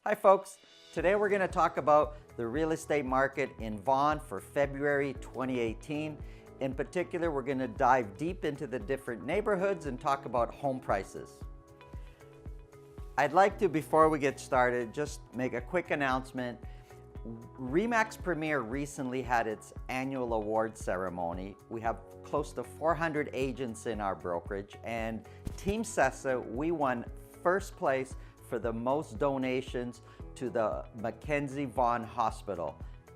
Hi folks, today we're going to talk about the real estate market in Vaughan for February 2018. In particular, we're going to dive deep into the different neighborhoods and talk about home prices. I'd like to, before we get started, just make a quick announcement. RE/MAX Premier recently had its annual award ceremony. We have close to 400 agents in our brokerage, and Team Sessa, we won first place for the most donations to the Mackenzie Vaughan Hospital.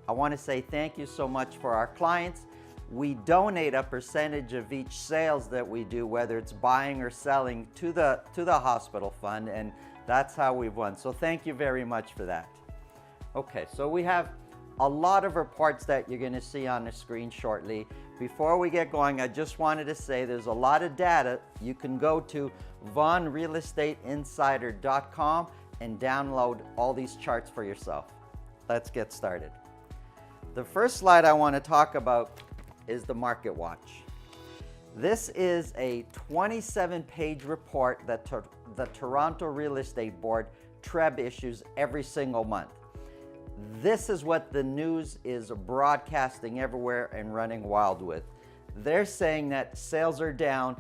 I want to say thank you so much for our clients. We donate a percentage of each sales that we do, whether it's buying or selling, to the hospital fund, and that's how we've won. So thank you very much for that. Okay, so we have a lot of reports that you're going to see on the screen shortly. Before we get going, I just wanted to say there's a lot of data. You can go to VaughanRealEstateInsider.com and download all these charts for yourself. Let's get started. The first slide I want to talk about is the Market Watch. This is a 27-page report that the Toronto Real Estate Board, TREB, issues every single month. This is what the news is broadcasting everywhere and running wild with. They're saying that sales are down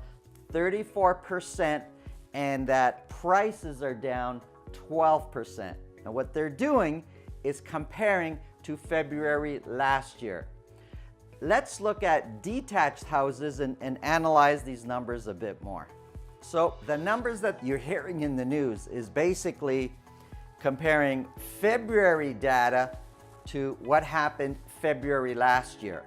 34% and that prices are down 12%. Now what they're doing is comparing to February last year. Let's look at detached houses and analyze these numbers a bit more. So the numbers that you're hearing in the news is basically comparing February data to what happened February last year.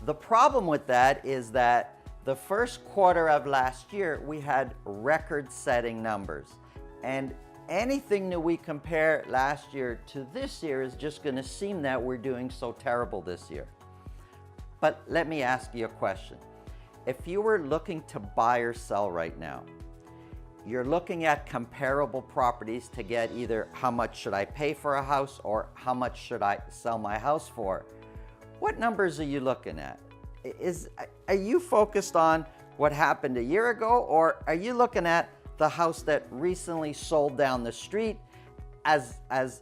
The problem with that is that the first quarter of last year we had record-setting numbers, and anything that we compare last year to this year is just going to seem that we're doing so terrible this year. But let me ask you a question. If you were looking to buy or sell right now, you're looking at comparable properties to get either how much should I pay for a house or how much should I sell my house for. What numbers are you looking at? Are you focused on what happened a year ago, or are you looking at the house that recently sold down the street as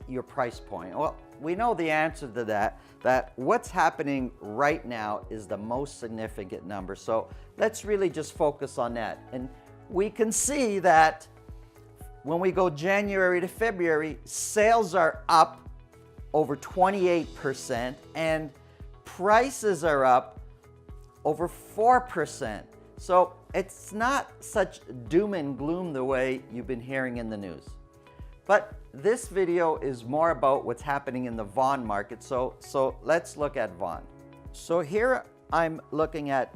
your price point? Well, we know the answer to that what's happening right now is the most significant number. So let's really just focus on that. And we can see that when we go January to February, sales are up over 28% and prices are up over 4%. So it's not such doom and gloom the way you've been hearing in the news. But this video is more about what's happening in the Vaughan market. So let's look at Vaughan. So here I'm looking at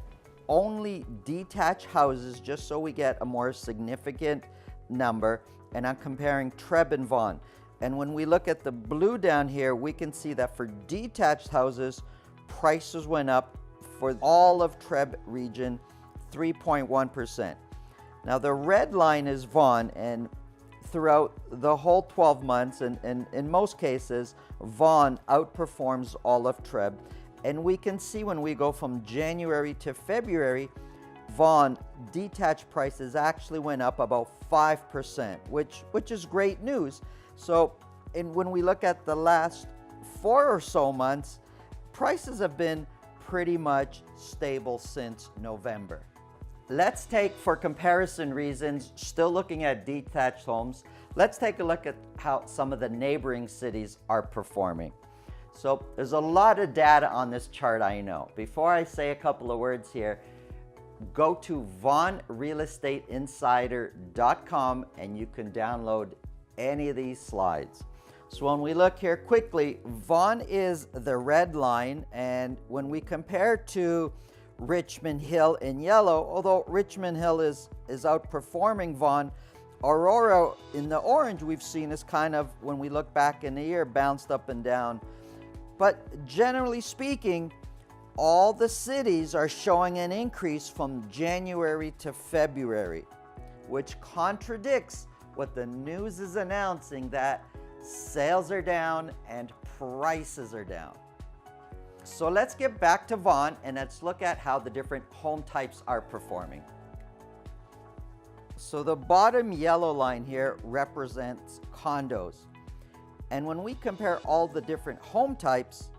only detached houses just so we get a more significant number, and I'm comparing TREB and Vaughan. And when we look at the blue down here, we can see that for detached houses, prices went up for all of TREB region 3.1%. Now the red line is Vaughan, and throughout the whole 12 months, and in most cases, Vaughan outperforms all of TREB. And we can see when we go from January to February, Vaughan detached prices actually went up about 5%, which is great news. So when we look at the last 4 or so months, prices have been pretty much stable since November. Let's take, for comparison reasons, still looking at detached homes, let's take a look at how some of the neighboring cities are performing. So there's a lot of data on this chart, I know. Before I say a couple of words here, go to VaughanRealEstateInsider.com and you can download any of these slides. So when we look here quickly, Vaughan is the red line, and when we compare to Richmond Hill in yellow, although Richmond Hill is outperforming Vaughan, Aurora in the orange we've seen is kind of, when we look back in the year, bounced up and down. But generally speaking, all the cities are showing an increase from January to February, which contradicts what the news is announcing, that sales are down and prices are down. So let's get back to Vaughan and let's look at how the different home types are performing. So the bottom yellow line here represents condos. And when we compare all the different home types,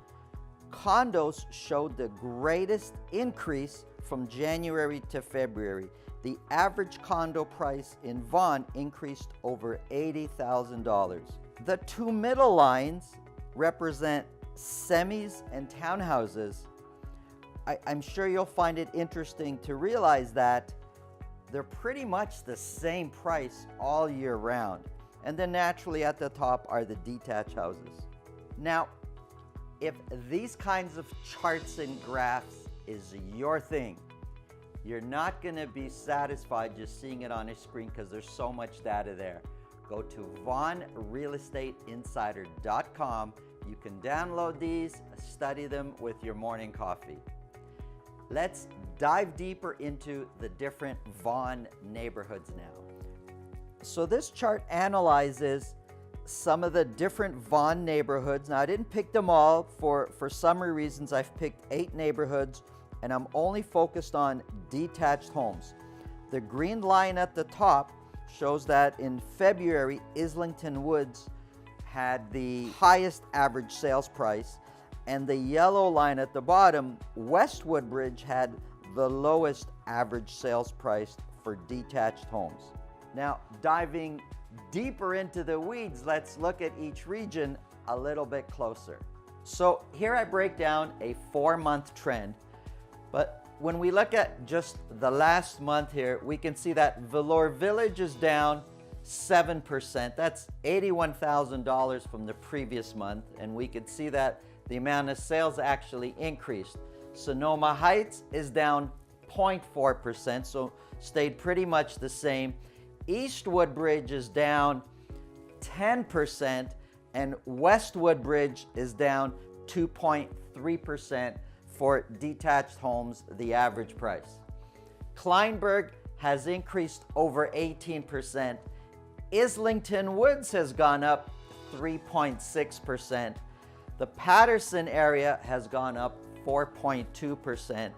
condos showed the greatest increase from January to February. The average condo price in Vaughan increased over $80,000. The two middle lines represent semis and townhouses. I'm sure you'll find it interesting to realize that they're pretty much the same price all year round. And then naturally at the top are the detached houses. Now, if these kinds of charts and graphs is your thing, you're not going to be satisfied just seeing it on a screen because there's so much data there. Go to VaughanRealEstateInsider.com. You can download these, study them with your morning coffee. Let's dive deeper into the different Vaughan neighborhoods now. So this chart analyzes some of the different Vaughan neighborhoods. Now I didn't pick them all for summary reasons. I've picked 8 neighborhoods and I'm only focused on detached homes. The green line at the top shows that in February, Islington Woods had the highest average sales price, and the yellow line at the bottom, West Woodbridge, had the lowest average sales price for detached homes. Now, diving deeper into the weeds, let's look at each region a little bit closer. So here I break down a 4-month trend, but when we look at just the last month here, we can see that Vellore Village is down 7%. That's $81,000 from the previous month, and we can see that the amount of sales actually increased. Sonoma Heights is down 0.4%, so stayed pretty much the same. East Woodbridge is down 10%, and West Woodbridge is down 2.3% for detached homes, the average price. Kleinburg has increased over 18%. Islington Woods has gone up 3.6%. The Patterson area has gone up 4.2%,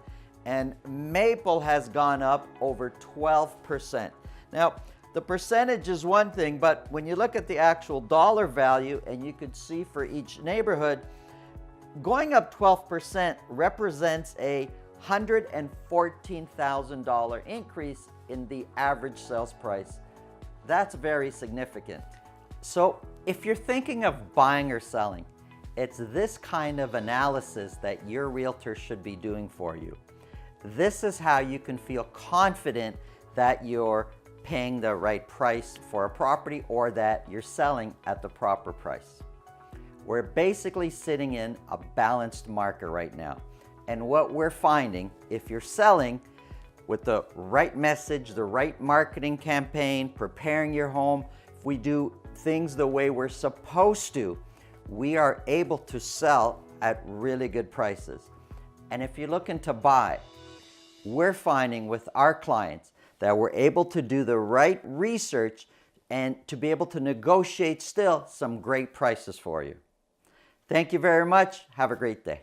and Maple has gone up over 12%. Now, the percentage is one thing, but when you look at the actual dollar value, and you could see for each neighborhood, going up 12% represents a $114,000 increase in the average sales price. That's very significant. So if you're thinking of buying or selling, it's this kind of analysis that your realtor should be doing for you. This is how you can feel confident that you're paying the right price for a property or that you're selling at the proper price. We're basically sitting in a balanced market right now. And what we're finding, if you're selling with the right message, the right marketing campaign, preparing your home, if we do things the way we're supposed to, we are able to sell at really good prices. And if you're looking to buy, we're finding with our clients that we're able to do the right research and to be able to negotiate still some great prices for you. Thank you very much. Have a great day.